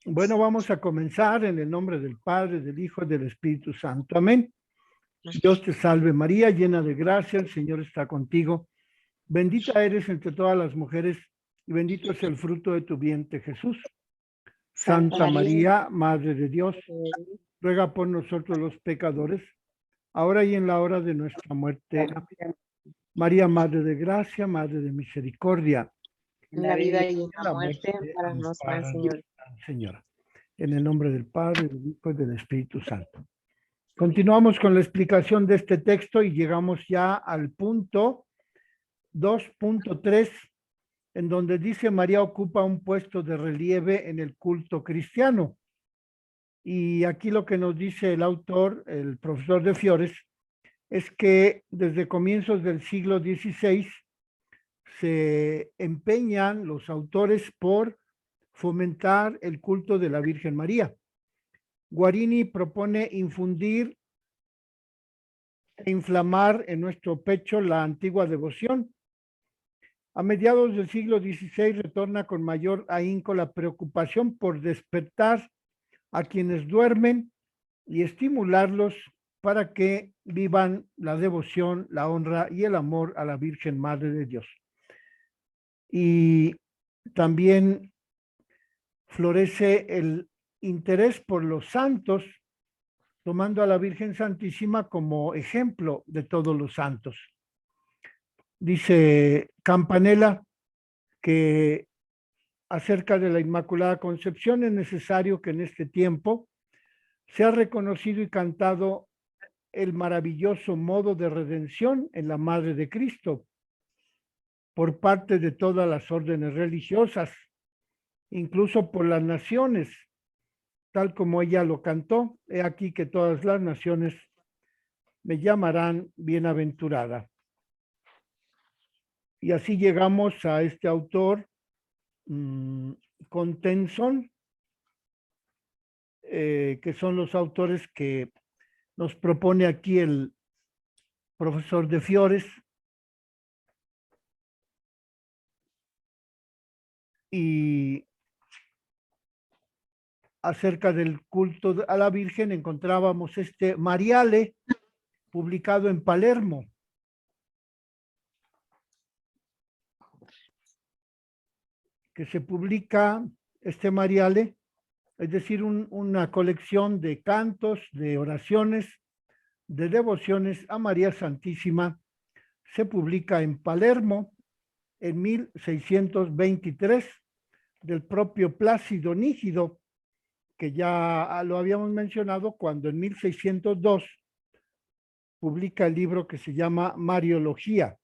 Bueno, vamos a comenzar en el nombre del Padre, del Hijo y del Espíritu Santo. Amén. Dios te salve María, llena de gracia, el Señor está contigo. Bendita eres entre todas las mujeres y bendito es el fruto de tu vientre, Jesús. Santa María, Madre de Dios, ruega por nosotros los pecadores, ahora y en la hora de nuestra muerte. Amén. María, Madre de gracia, Madre de misericordia. En la vida y en la muerte, ampáranos, Señor. Señora. En el nombre del Padre, del Hijo y del Espíritu Santo. Continuamos con la explicación de este texto y llegamos ya al punto 2.3, en donde dice María ocupa un puesto de relieve en el culto cristiano. Y aquí lo que nos dice el autor, el profesor de Fiores, es que desde comienzos del siglo XVI se empeñan los autores por fomentar el culto de la Virgen María. Guarini propone infundir e inflamar en nuestro pecho la antigua devoción. A mediados del siglo XVI retorna con mayor ahínco la preocupación por despertar a quienes duermen y estimularlos para que vivan la devoción, la honra y el amor a la Virgen Madre de Dios. Y también florece el interés por los santos, tomando a la Virgen Santísima como ejemplo de todos los santos. Dice Campanella que acerca de la Inmaculada Concepción es necesario que en este tiempo se ha reconocido y cantado el maravilloso modo de redención en la Madre de Cristo por parte de todas las órdenes religiosas, incluso por las naciones, tal como ella lo cantó. He aquí que todas las naciones me llamarán bienaventurada. Y así llegamos a este autor, con Tenson, que son los autores que nos propone aquí el profesor de Fiores, y acerca del culto a la Virgen encontrábamos este Mariale, publicado en Palermo. Que se publica este Mariale, es decir, una colección de cantos, de oraciones, de devociones a María Santísima, se publica en Palermo en 1623, del propio Plácido Nígido, que ya lo habíamos mencionado cuando en 1602 publica el libro que se llama Mariología.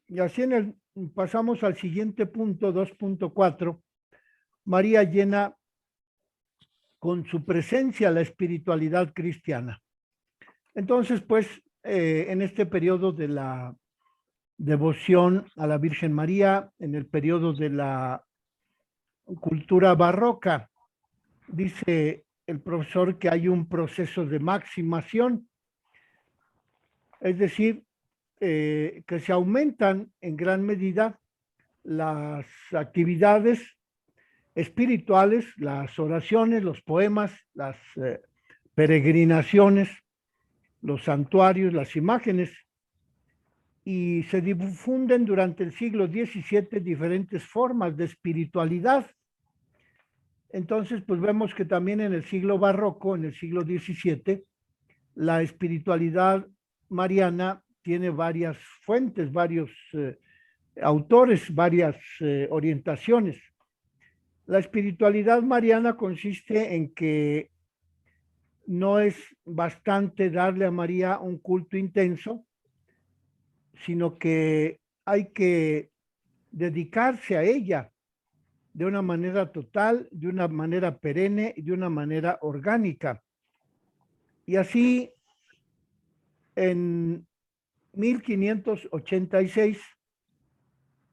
Y así pasamos al siguiente punto, 2.4. María llena con su presencia la espiritualidad cristiana. Entonces, pues, en este periodo de la devoción a la Virgen María, en el periodo de la cultura barroca, dice el profesor que hay un proceso de maximación, es decir, que se aumentan en gran medida las actividades espirituales, las oraciones, los poemas, las peregrinaciones, los santuarios, las imágenes, y se difunden durante el siglo XVII diferentes formas de espiritualidad. Entonces, pues vemos que también en el siglo barroco, en el siglo XVII, la espiritualidad mariana tiene varias fuentes, varios autores, varias orientaciones. La espiritualidad mariana consiste en que no es bastante darle a María un culto intenso, sino que hay que dedicarse a ella de una manera total, de una manera perenne y de una manera orgánica. Y así, en 1586,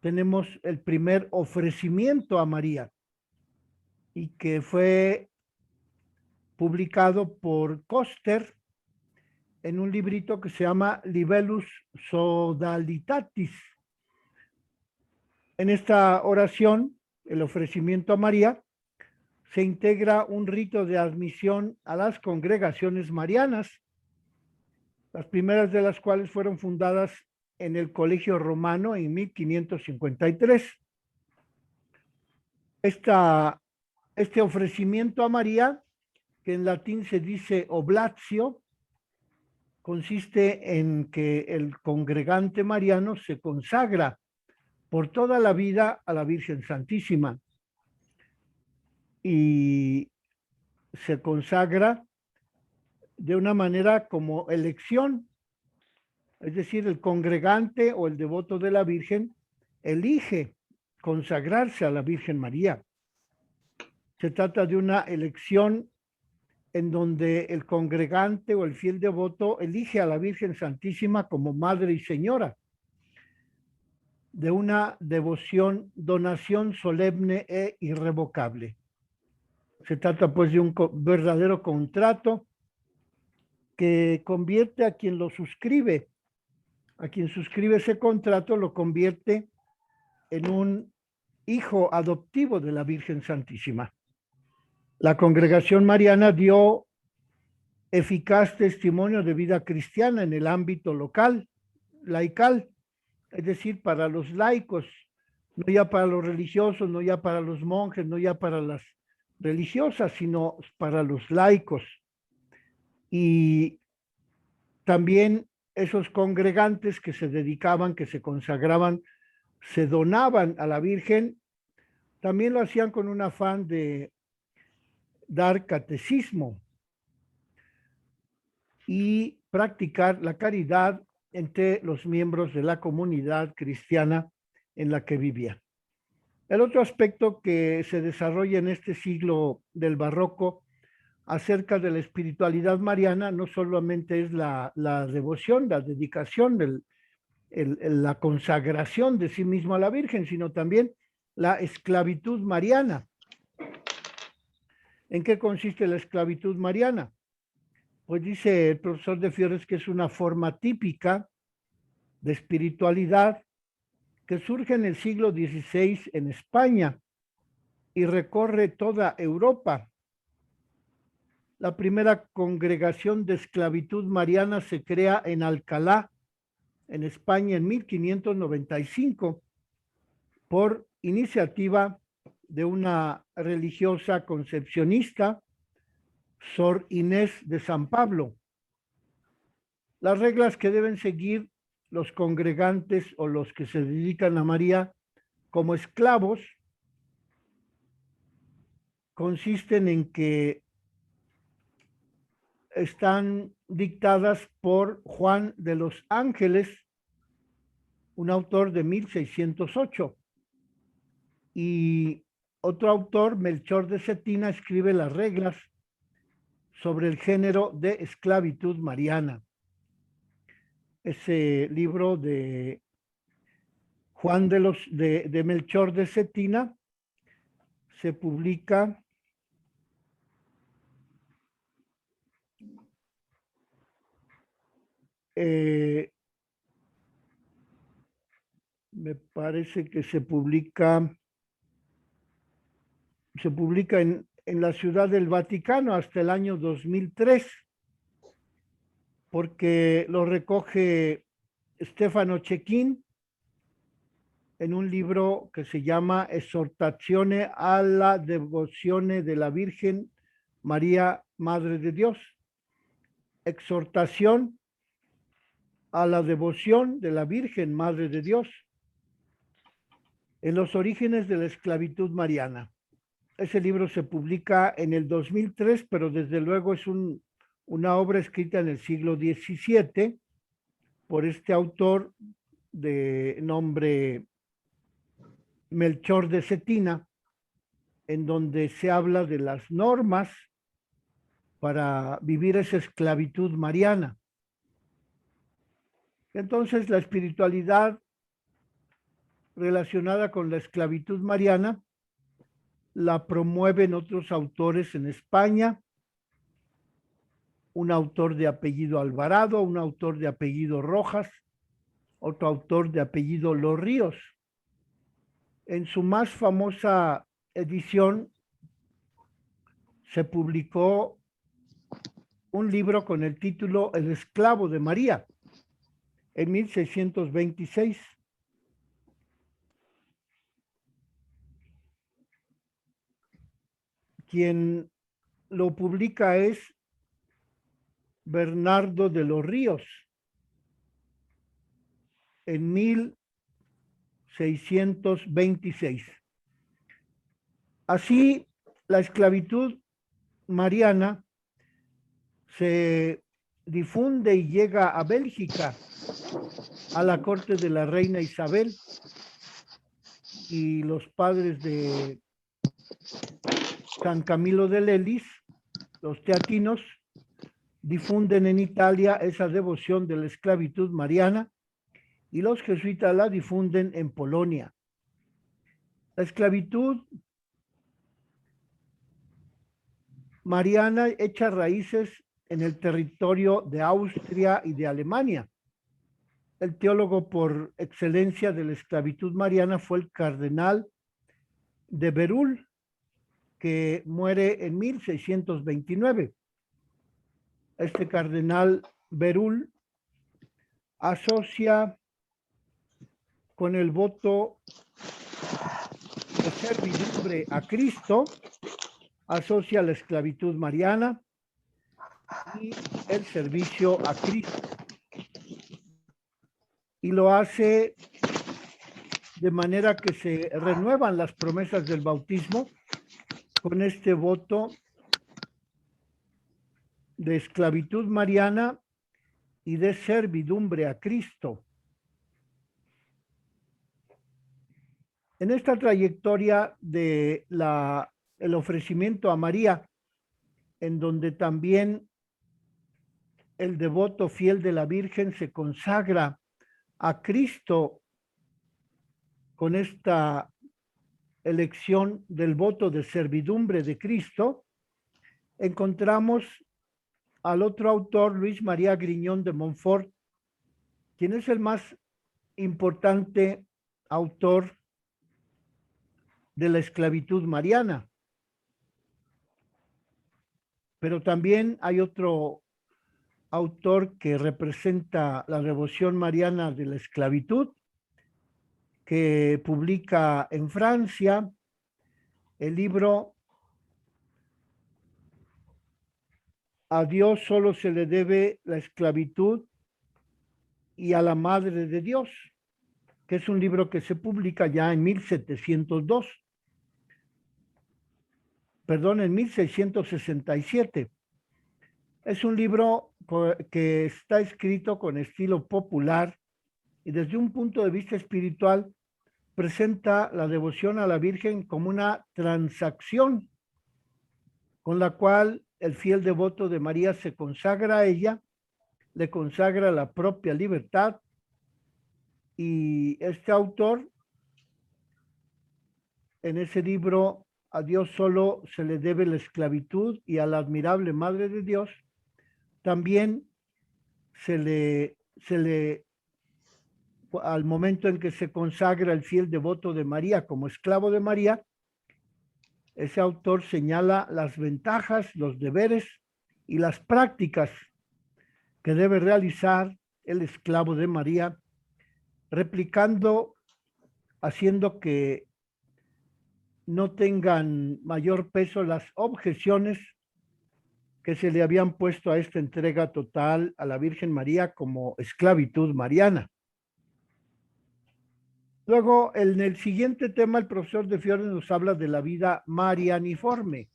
tenemos el primer ofrecimiento a María, y que fue publicado por Coster en un librito que se llama Libellus Sodalitatis. En esta oración, el ofrecimiento a María, se integra un rito de admisión a las congregaciones marianas, las primeras de las cuales fueron fundadas en el Colegio Romano en 1553. Este ofrecimiento a María, que en latín se dice oblatio, consiste en que el congregante mariano se consagra por toda la vida a la Virgen Santísima y se consagra de una manera como elección, es decir, el congregante o el devoto de la Virgen elige consagrarse a la Virgen María. Se trata de una elección en donde el congregante o el fiel devoto elige a la Virgen Santísima como Madre y Señora de una devoción, donación solemne e irrevocable. Se trata pues de un verdadero contrato que convierte a quien lo suscribe, a quien suscribe ese contrato, lo convierte en un hijo adoptivo de la Virgen Santísima. La congregación mariana dio eficaz testimonio de vida cristiana en el ámbito local, laical, es decir, para los laicos, no ya para los religiosos, no ya para los monjes, no ya para las religiosas, sino para los laicos. Y también esos congregantes que se dedicaban, que se consagraban, se donaban a la Virgen, también lo hacían con un afán de dar catecismo y practicar la caridad entre los miembros de la comunidad cristiana en la que vivía. El otro aspecto que se desarrolla en este siglo del barroco acerca de la espiritualidad mariana no solamente es la devoción, la dedicación, la consagración de sí mismo a la Virgen, sino también la esclavitud mariana. ¿En qué consiste la esclavitud mariana? Pues dice el profesor de Fierres que es una forma típica de espiritualidad que surge en el siglo XVI en España y recorre toda Europa. La primera congregación de esclavitud mariana se crea en Alcalá, en España, en 1595, por iniciativa de una religiosa concepcionista, Sor Inés de San Pablo. Las reglas que deben seguir los congregantes o los que se dedican a María como esclavos consisten en que están dictadas por Juan de los Ángeles, un autor de 1608, y otro autor, Melchor de Cetina, escribe las reglas sobre el género de esclavitud mariana. Ese libro de Juan de Melchor de Cetina se publica me parece que se publica en la Ciudad del Vaticano hasta el año 2003, porque lo recoge Stefano Cecchín en un libro que se llama Esortazione alla devozione della Virgen María, Madre de Dios. Exhortación a la devoción de la Virgen Madre de Dios en los orígenes de la esclavitud mariana. Ese libro se publica en el 2003, pero desde luego es una obra escrita en el siglo XVII por este autor de nombre Melchor de Cetina, en donde se habla de las normas para vivir esa esclavitud mariana. Entonces, la espiritualidad relacionada con la esclavitud mariana la promueven otros autores en España, un autor de apellido Alvarado, un autor de apellido Rojas, otro autor de apellido Los Ríos. En su más famosa edición se publicó un libro con el título El esclavo de María, en 1626. Quien lo publica es Bernardo de los Ríos, en 1626. Así, la esclavitud mariana se difunde y llega a Bélgica, a la corte de la reina Isabel, y los padres de San Camilo de Lelis, los teatinos, difunden en Italia esa devoción de la esclavitud mariana, y los jesuitas la difunden en Polonia. La esclavitud mariana echa raíces en el territorio de Austria y de Alemania. El teólogo por excelencia de la esclavitud mariana fue el cardenal de Berulle, que muere en 1629. Este cardenal Berulle asocia con el voto de servidumbre a Cristo, asocia la esclavitud mariana y el servicio a Cristo. Y lo hace de manera que se renuevan las promesas del bautismo con este voto de esclavitud mariana y de servidumbre a Cristo. En esta trayectoria de el ofrecimiento a María, en donde también el devoto fiel de la Virgen se consagra a Cristo con esta elección del voto de servidumbre de Cristo, encontramos al otro autor, Luis María Griñón de Montfort, quien es el más importante autor de la esclavitud mariana. Pero también hay otro autor que representa la devoción mariana de la esclavitud, que publica en Francia el libro A Dios solo se le debe la esclavitud y a la Madre de Dios, que es un libro que se publica ya en 1702. Perdón, en 1667. Es un libro que está escrito con estilo popular y desde un punto de vista espiritual presenta la devoción a la Virgen como una transacción con la cual el fiel devoto de María se consagra a ella, le consagra la propia libertad, y este autor, en ese libro, A Dios solo se le debe la esclavitud y a la admirable Madre de Dios, también al momento en que se consagra el fiel devoto de María como esclavo de María, ese autor señala las ventajas, los deberes y las prácticas que debe realizar el esclavo de María, replicando, haciendo que no tengan mayor peso las objeciones que se le habían puesto a esta entrega total a la Virgen María como esclavitud mariana. Luego, en el siguiente tema, el profesor de Fiore nos habla de la vida marianiforme.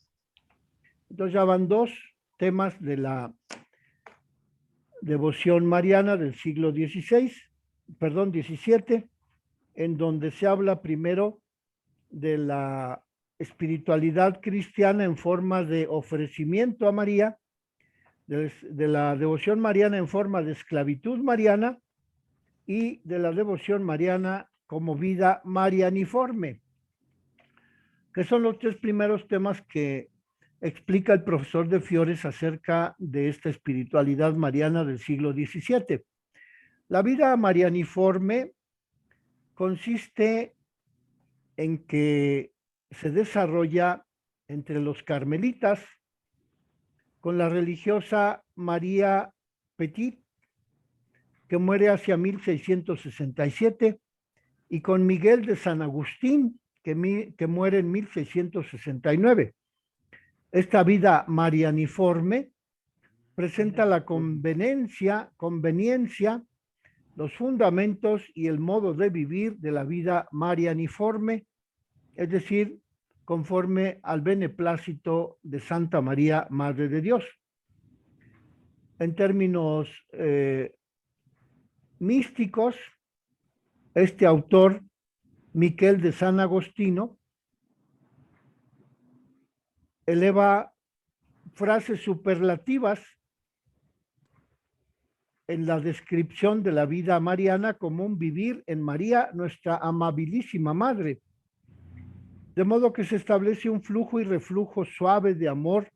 Entonces ya van dos temas de la devoción mariana del siglo XVII, en donde se habla primero de la espiritualidad cristiana en forma de ofrecimiento a María, de la devoción mariana en forma de esclavitud mariana y de la devoción mariana como vida marianiforme, que son los tres primeros temas que explica el profesor de Fiores acerca de esta espiritualidad mariana del siglo XVII. La vida marianiforme consiste en que se desarrolla entre los carmelitas con la religiosa María Petit, que muere hacia 1667, y con Miguel de San Agustín, que muere en 1669. Esta vida marianiforme presenta la conveniencia, los fundamentos y el modo de vivir de la vida marianiforme, es decir, conforme al beneplácito de Santa María, Madre de Dios. En términos místicos, este autor, Miquel de San Agostino, eleva frases superlativas en la descripción de la vida mariana como un vivir en María, nuestra amabilísima Madre. De modo que se establece un flujo y reflujo suave de amor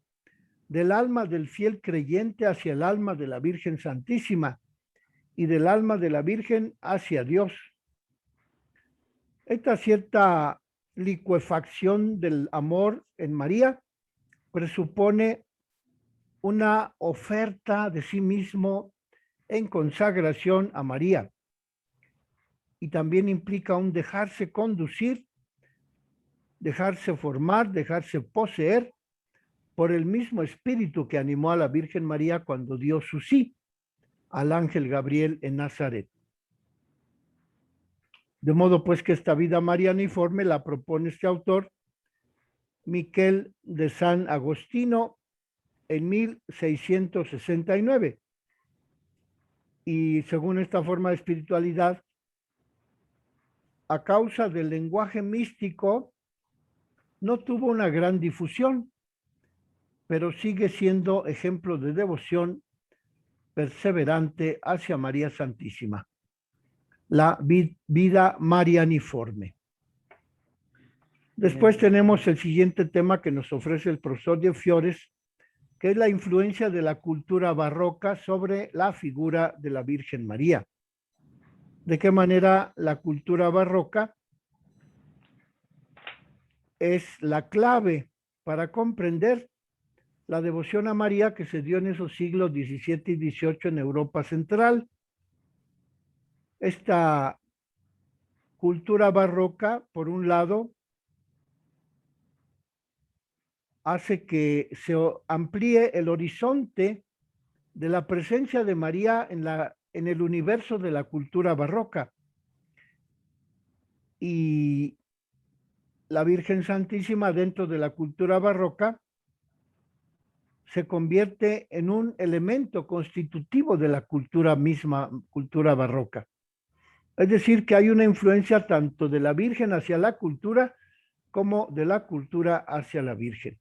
del alma del fiel creyente hacia el alma de la Virgen Santísima y del alma de la Virgen hacia Dios. Esta cierta licuefacción del amor en María presupone una oferta de sí mismo en consagración a María, y también implica un dejarse conducir, dejarse formar, dejarse poseer por el mismo espíritu que animó a la Virgen María cuando dio su sí al ángel Gabriel en Nazaret. De modo pues que esta vida marianiforme la propone este autor, Miquel de San Agostino, en 1669. Y según esta forma de espiritualidad, a causa del lenguaje místico, no tuvo una gran difusión, pero sigue siendo ejemplo de devoción perseverante hacia María Santísima. La vida marianiforme. Después tenemos el siguiente tema que nos ofrece el profesor de Fiores, que es la influencia de la cultura barroca sobre la figura de la Virgen María. De qué manera la cultura barroca es la clave para comprender la devoción a María que se dio en esos siglos XVII y XVIII en Europa Central. Esta cultura barroca, por un lado, hace que se amplíe el horizonte de la presencia de María en el universo de la cultura barroca. Y la Virgen Santísima dentro de la cultura barroca se convierte en un elemento constitutivo de la cultura barroca. Es decir, que hay una influencia tanto de la Virgen hacia la cultura como de la cultura hacia la Virgen.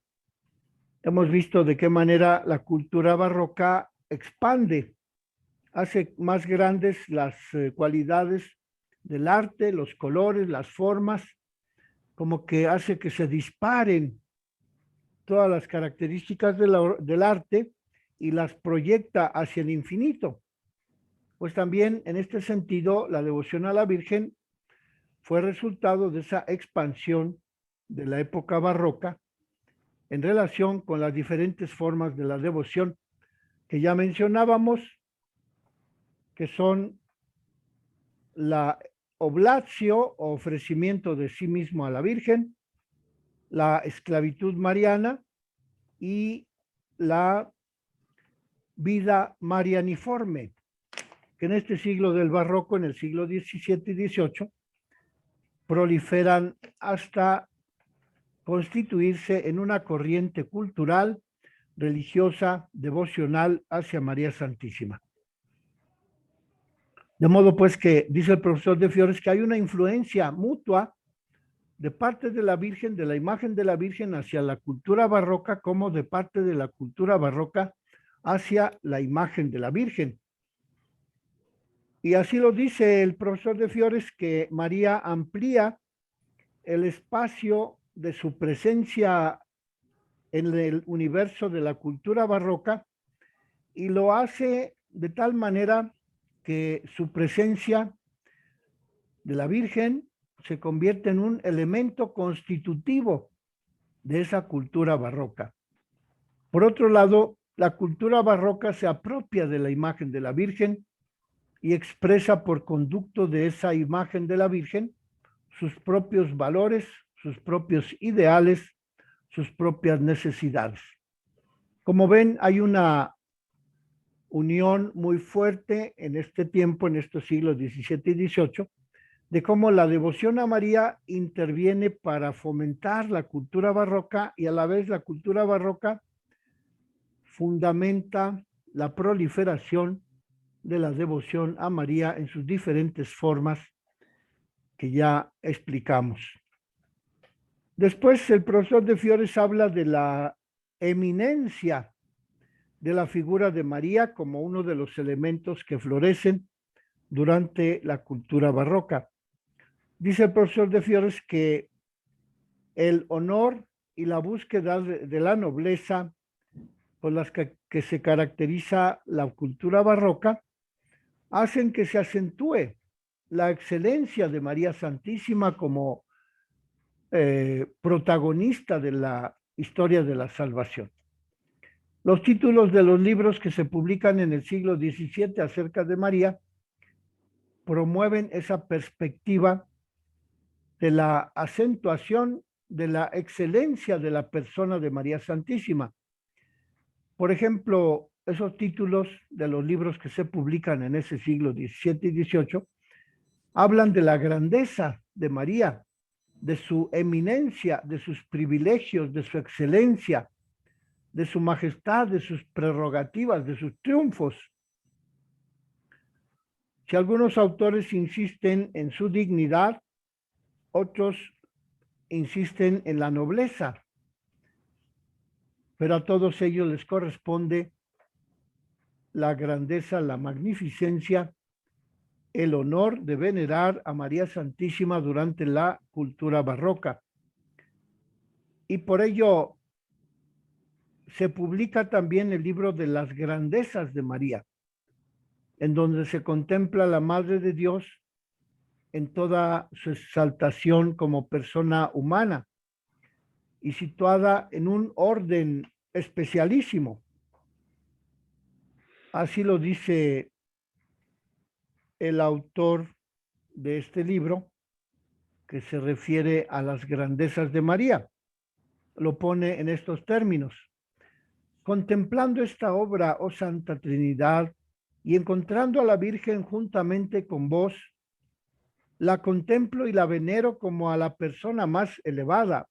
Hemos visto de qué manera la cultura barroca expande, hace más grandes las cualidades del arte, los colores, las formas, como que hace que se disparen todas las características del arte y las proyecta hacia el infinito. Pues también en este sentido, la devoción a la Virgen fue resultado de esa expansión de la época barroca en relación con las diferentes formas de la devoción que ya mencionábamos, que son la oblatio o ofrecimiento de sí mismo a la Virgen, la esclavitud mariana y la vida marianiforme, que en este siglo del barroco, en el siglo XVII y XVIII, proliferan hasta constituirse en una corriente cultural, religiosa, devocional hacia María Santísima. De modo pues que dice el profesor de Fiores que hay una influencia mutua de parte de la Virgen, de la imagen de la Virgen hacia la cultura barroca, como de parte de la cultura barroca hacia la imagen de la Virgen. Y así lo dice el profesor de Fiores, que María amplía el espacio de su presencia en el universo de la cultura barroca y lo hace de tal manera que su presencia de la Virgen se convierte en un elemento constitutivo de esa cultura barroca. Por otro lado, la cultura barroca se apropia de la imagen de la Virgen y expresa por conducto de esa imagen de la Virgen sus propios valores, sus propios ideales, sus propias necesidades. Como ven, hay una unión muy fuerte en este tiempo, en estos siglos XVII y XVIII, de cómo la devoción a María interviene para fomentar la cultura barroca y a la vez la cultura barroca fundamenta la proliferación de la devoción a María en sus diferentes formas que ya explicamos. Después el profesor de Fiores habla de la eminencia de la figura de María como uno de los elementos que florecen durante la cultura barroca. Dice el profesor de Fiores que el honor y la búsqueda de la nobleza por las que se caracteriza la cultura barroca hacen que se acentúe la excelencia de María Santísima como protagonista de la historia de la salvación. Los títulos de los libros que se publican en el siglo XVII acerca de María promueven esa perspectiva de la acentuación de la excelencia de la persona de María Santísima. Por ejemplo, esos títulos de los libros que se publican en ese siglo XVII y XVIII hablan de la grandeza de María, de su eminencia, de sus privilegios, de su excelencia, de su majestad, de sus prerrogativas, de sus triunfos. Si algunos autores insisten en su dignidad, otros insisten en la nobleza, pero a todos ellos les corresponde la grandeza, la magnificencia, el honor de venerar a María Santísima durante la cultura barroca. Y por ello se publica también el libro de las grandezas de María, en donde se contempla la Madre de Dios en toda su exaltación como persona humana y situada en un orden especialísimo. Así lo dice el autor de este libro, que se refiere a las grandezas de María. Lo pone en estos términos: contemplando esta obra, oh Santa Trinidad, y encontrando a la Virgen juntamente con vos, la contemplo y la venero como a la persona más elevada,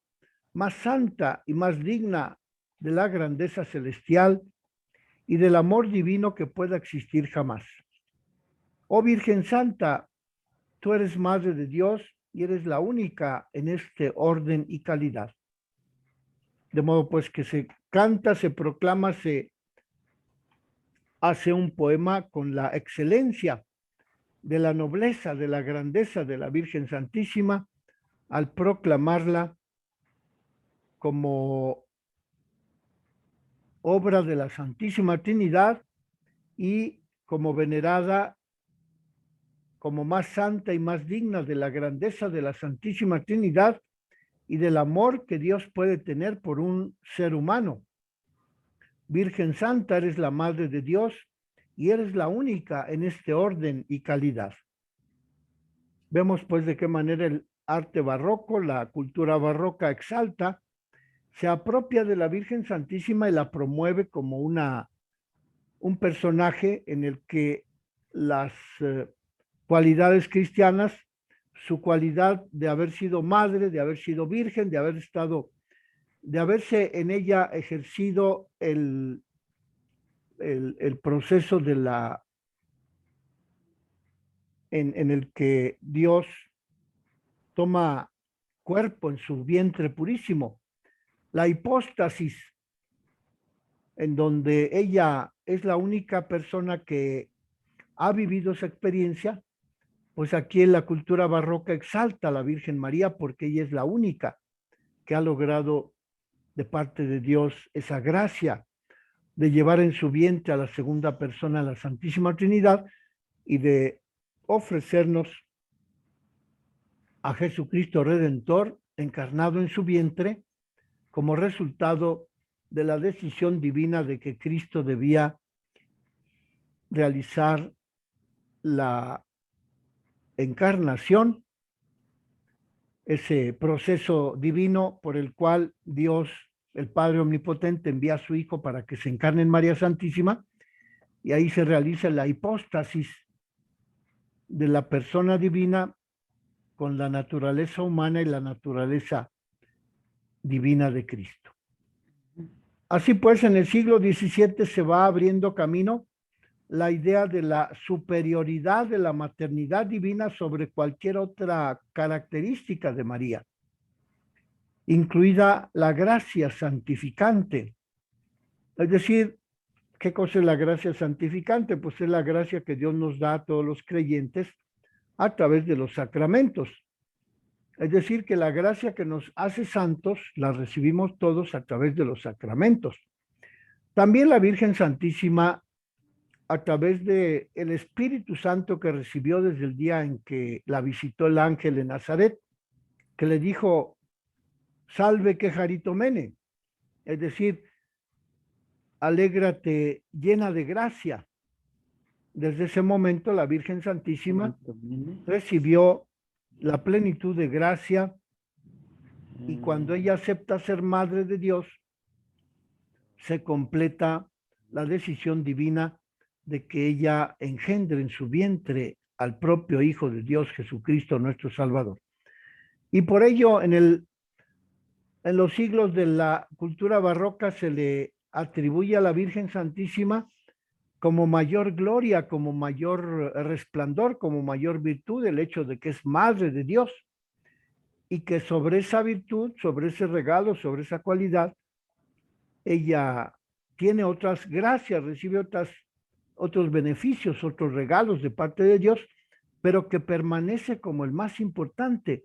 más santa y más digna de la grandeza celestial y del amor divino que pueda existir jamás. Oh Virgen Santa, tú eres Madre de Dios y eres la única en este orden y calidad. De modo pues que se canta, se proclama, se hace un poema con la excelencia de la nobleza, de la grandeza de la Virgen Santísima, al proclamarla como obra de la Santísima Trinidad y como venerada, como más santa y más digna de la grandeza de la Santísima Trinidad y del amor que Dios puede tener por un ser humano. Virgen Santa, eres la Madre de Dios y eres la única en este orden y calidad. Vemos pues de qué manera el arte barroco, la cultura barroca exalta, se apropia de la Virgen Santísima y la promueve como un personaje en el que las cualidades cristianas, su cualidad de haber sido madre, de haber sido virgen, de haber estado, de haberse en ella ejercido el proceso de la en el que Dios toma cuerpo en su vientre purísimo, la hipóstasis, en donde ella es la única persona que ha vivido esa experiencia, pues aquí en la cultura barroca exalta a la Virgen María porque ella es la única que ha logrado de parte de Dios esa gracia de llevar en su vientre a la segunda persona, la Santísima Trinidad, y de ofrecernos a Jesucristo Redentor encarnado en su vientre como resultado de la decisión divina de que Cristo debía realizar la encarnación, ese proceso divino por el cual Dios, el Padre Omnipotente, envía a su Hijo para que se encarne en María Santísima, y ahí se realiza la hipóstasis de la persona divina con la naturaleza humana y la naturaleza divina de Cristo. Así pues, en el siglo XVII se va abriendo camino la idea de la superioridad de la maternidad divina sobre cualquier otra característica de María, incluida la gracia santificante. Es decir, ¿qué cosa es la gracia santificante? Pues es la gracia que Dios nos da a todos los creyentes a través de los sacramentos. Es decir, que la gracia que nos hace santos la recibimos todos a través de los sacramentos. También la Virgen Santísima, a través del Espíritu Santo que recibió desde el día en que la visitó el ángel en Nazaret, que le dijo, salve quejaritomene, es decir, alégrate llena de gracia. Desde ese momento la Virgen Santísima recibió la plenitud de gracia y cuando ella acepta ser madre de Dios, se completa la decisión divina de que ella engendre en su vientre al propio Hijo de Dios, Jesucristo, nuestro Salvador. Y por ello, en los siglos de la cultura barroca se le atribuye a la Virgen Santísima como mayor gloria, como mayor resplandor, como mayor virtud, el hecho de que es madre de Dios y que sobre esa virtud, sobre ese regalo, sobre esa cualidad, ella tiene otras gracias, recibe otros beneficios, otros regalos de parte de Dios, pero que permanece como el más importante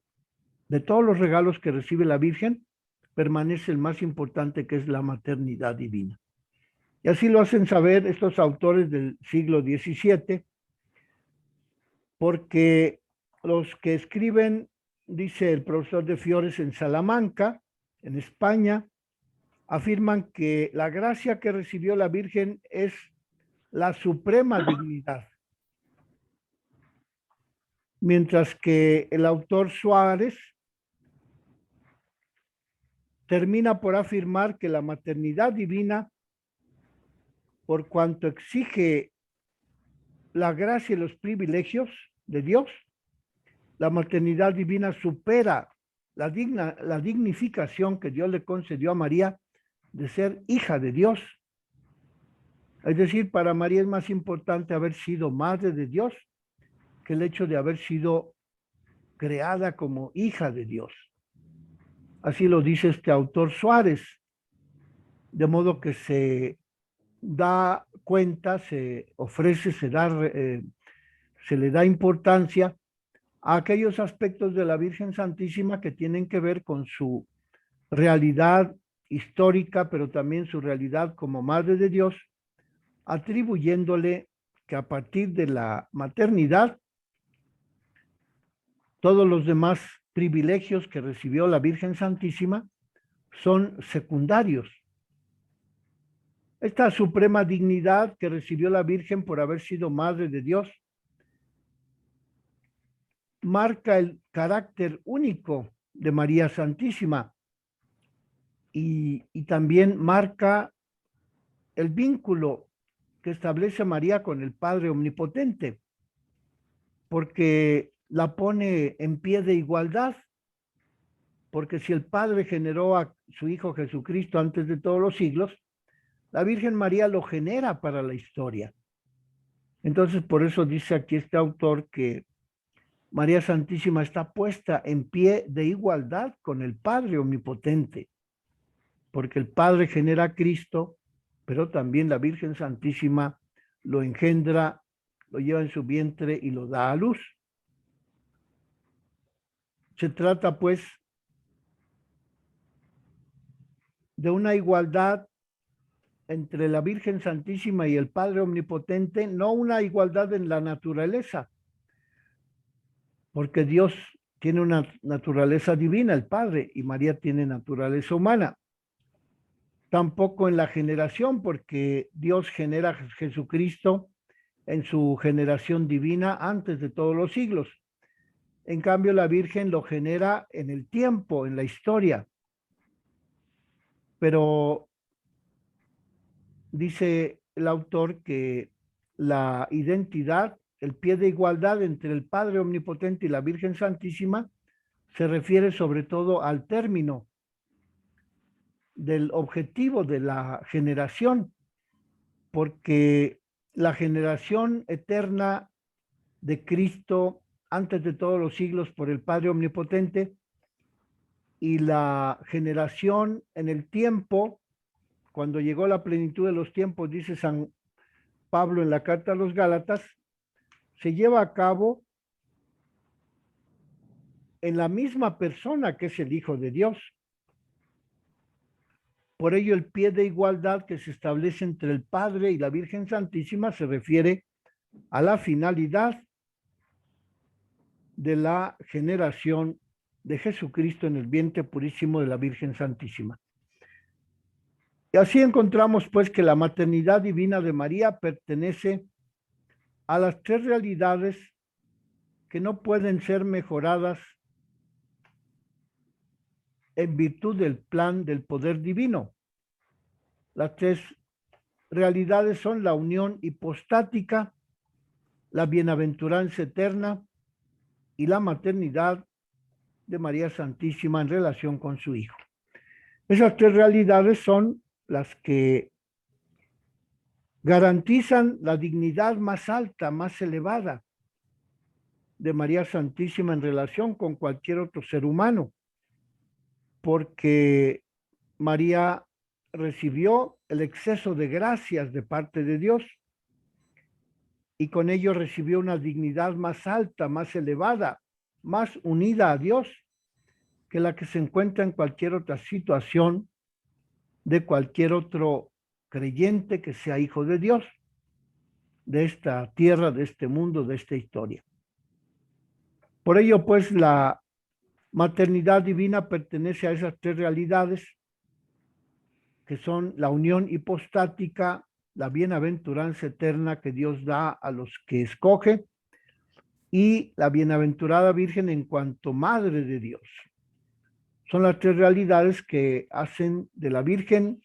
de todos los regalos que recibe la Virgen, permanece el más importante, que es la maternidad divina. Y así lo hacen saber estos autores del siglo XVII, porque los que escriben, dice el profesor de Fiores en Salamanca, en España, afirman que la gracia que recibió la Virgen es la suprema dignidad, mientras que el autor Suárez termina por afirmar que la maternidad divina, por cuanto exige la gracia y los privilegios de Dios, la maternidad divina supera la dignificación que Dios le concedió a María de ser hija de Dios. Es decir, para María es más importante haber sido madre de Dios que el hecho de haber sido creada como hija de Dios. Así lo dice este autor Suárez, de modo que se da cuenta, se ofrece, se le da importancia a aquellos aspectos de la Virgen Santísima que tienen que ver con su realidad histórica, pero también su realidad como Madre de Dios, atribuyéndole que a partir de la maternidad, todos los demás privilegios que recibió la Virgen Santísima son secundarios. Esta suprema dignidad que recibió la Virgen por haber sido Madre de Dios marca el carácter único de María Santísima y también marca el vínculo que establece María con el Padre Omnipotente, porque la pone en pie de igualdad, porque si el Padre generó a su Hijo Jesucristo antes de todos los siglos, la Virgen María lo genera para la historia. Entonces, por eso dice aquí este autor que María Santísima está puesta en pie de igualdad con el Padre Omnipotente, porque el Padre genera a Cristo, pero también la Virgen Santísima lo engendra, lo lleva en su vientre y lo da a luz. Se trata, pues, de una igualdad entre la Virgen Santísima y el Padre Omnipotente, no una igualdad en la naturaleza, porque Dios tiene una naturaleza divina, el Padre, y María tiene naturaleza humana. Tampoco en la generación, porque Dios genera a Jesucristo en su generación divina antes de todos los siglos. En cambio, la Virgen lo genera en el tiempo, en la historia. Pero dice el autor que la identidad, el pie de igualdad entre el Padre Omnipotente y la Virgen Santísima, se refiere sobre todo al término del objetivo de la generación, porque la generación eterna de Cristo antes de todos los siglos por el Padre Omnipotente y la generación en el tiempo, cuando llegó la plenitud de los tiempos, dice San Pablo en la carta a los Gálatas, se lleva a cabo en la misma persona que es el Hijo de Dios. Por ello, el pie de igualdad que se establece entre el Padre y la Virgen Santísima se refiere a la finalidad de la generación de Jesucristo en el vientre purísimo de la Virgen Santísima. Y así encontramos pues que la maternidad divina de María pertenece a las tres realidades que no pueden ser mejoradas en virtud del plan del poder divino. Las tres realidades son la unión hipostática, la bienaventuranza eterna y la maternidad de María Santísima en relación con su Hijo. Esas tres realidades son las que garantizan la dignidad más alta, más elevada de María Santísima en relación con cualquier otro ser humano, porque María recibió el exceso de gracias de parte de Dios y con ello recibió una dignidad más alta, más elevada, más unida a Dios que la que se encuentra en cualquier otra situación de cualquier otro creyente que sea hijo de Dios, de esta tierra, de este mundo, de esta historia. Por ello, pues, la maternidad divina pertenece a esas tres realidades que son la unión hipostática, la bienaventuranza eterna que Dios da a los que escoge y la bienaventurada Virgen en cuanto Madre de Dios. Son las tres realidades que hacen de la Virgen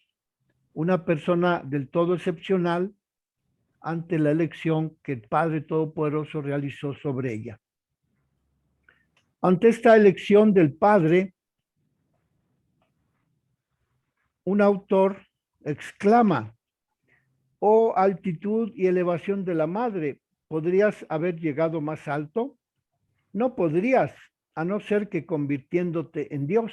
una persona del todo excepcional ante la elección que el Padre Todopoderoso realizó sobre ella. Ante esta elección del Padre, un autor exclama: oh altitud y elevación de la Madre, ¿podrías haber llegado más alto? No podrías, a no ser que convirtiéndote en Dios.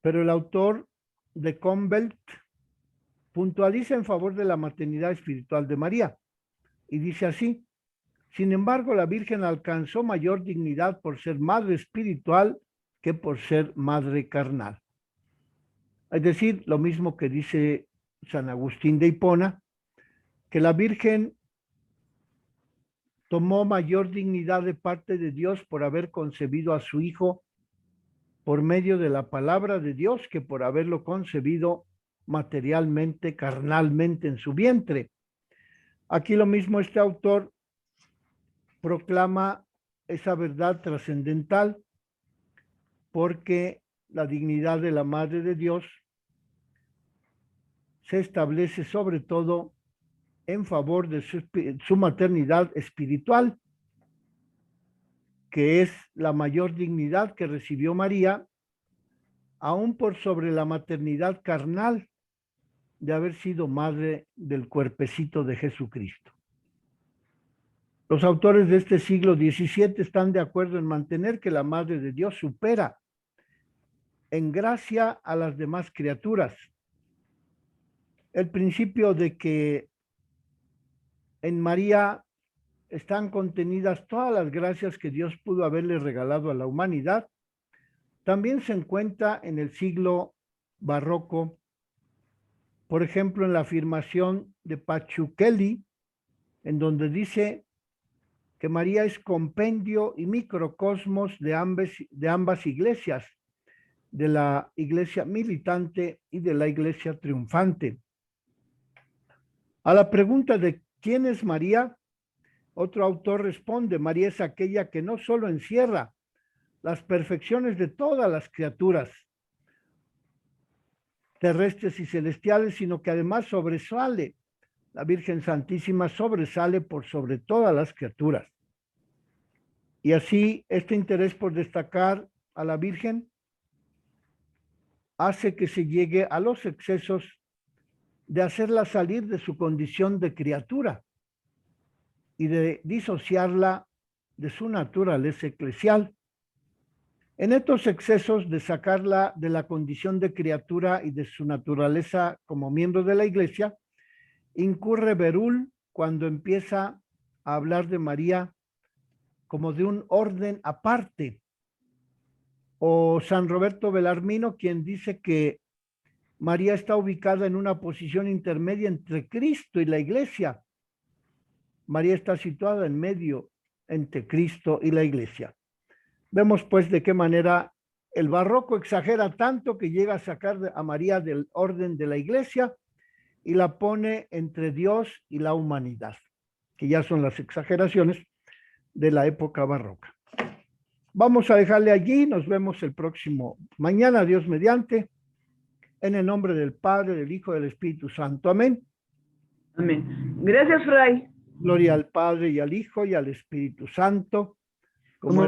Pero el autor de Convelt puntualiza en favor de la maternidad espiritual de María y dice así: sin embargo, la Virgen alcanzó mayor dignidad por ser madre espiritual que por ser madre carnal. Es decir, lo mismo que dice San Agustín de Hipona, que la Virgen tomó mayor dignidad de parte de Dios por haber concebido a su Hijo por medio de la palabra de Dios que por haberlo concebido materialmente, carnalmente en su vientre. Aquí lo mismo este autor proclama esa verdad trascendental porque la dignidad de la Madre de Dios se establece sobre todo en favor de su maternidad espiritual, que es la mayor dignidad que recibió María, aún por sobre la maternidad carnal de haber sido madre del cuerpecito de Jesucristo. Los autores de este siglo XVII están de acuerdo en mantener que la Madre de Dios supera en gracia a las demás criaturas. El principio de que en María están contenidas todas las gracias que Dios pudo haberle regalado a la humanidad, también se encuentra en el siglo barroco, por ejemplo, en la afirmación de Pachuquelli, en donde dice que María es compendio y microcosmos de ambas iglesias, de la iglesia militante y de la iglesia triunfante. A la pregunta de ¿quién es María? Otro autor responde, María es aquella que no solo encierra las perfecciones de todas las criaturas, terrestres y celestiales, sino que además sobresale. La Virgen Santísima sobresale por sobre todas las criaturas. Y así este interés por destacar a la Virgen hace que se llegue a los excesos de hacerla salir de su condición de criatura y de disociarla de su naturaleza eclesial. En estos excesos de sacarla de la condición de criatura y de su naturaleza como miembro de la Iglesia, incurre Berull cuando empieza a hablar de María como de un orden aparte, o San Roberto Belarmino, quien dice que María está ubicada en una posición intermedia entre Cristo y la Iglesia. María está situada en medio entre Cristo y la Iglesia. Vemos pues de qué manera el barroco exagera tanto que llega a sacar a María del orden de la Iglesia y la pone entre Dios y la humanidad, que ya son las exageraciones de la época barroca. Vamos a dejarle allí, nos vemos el próximo mañana, Dios mediante, en el nombre del Padre, del Hijo y del Espíritu Santo. Amén. Amén. Gracias, Fray. Gloria al Padre y al Hijo y al Espíritu Santo, como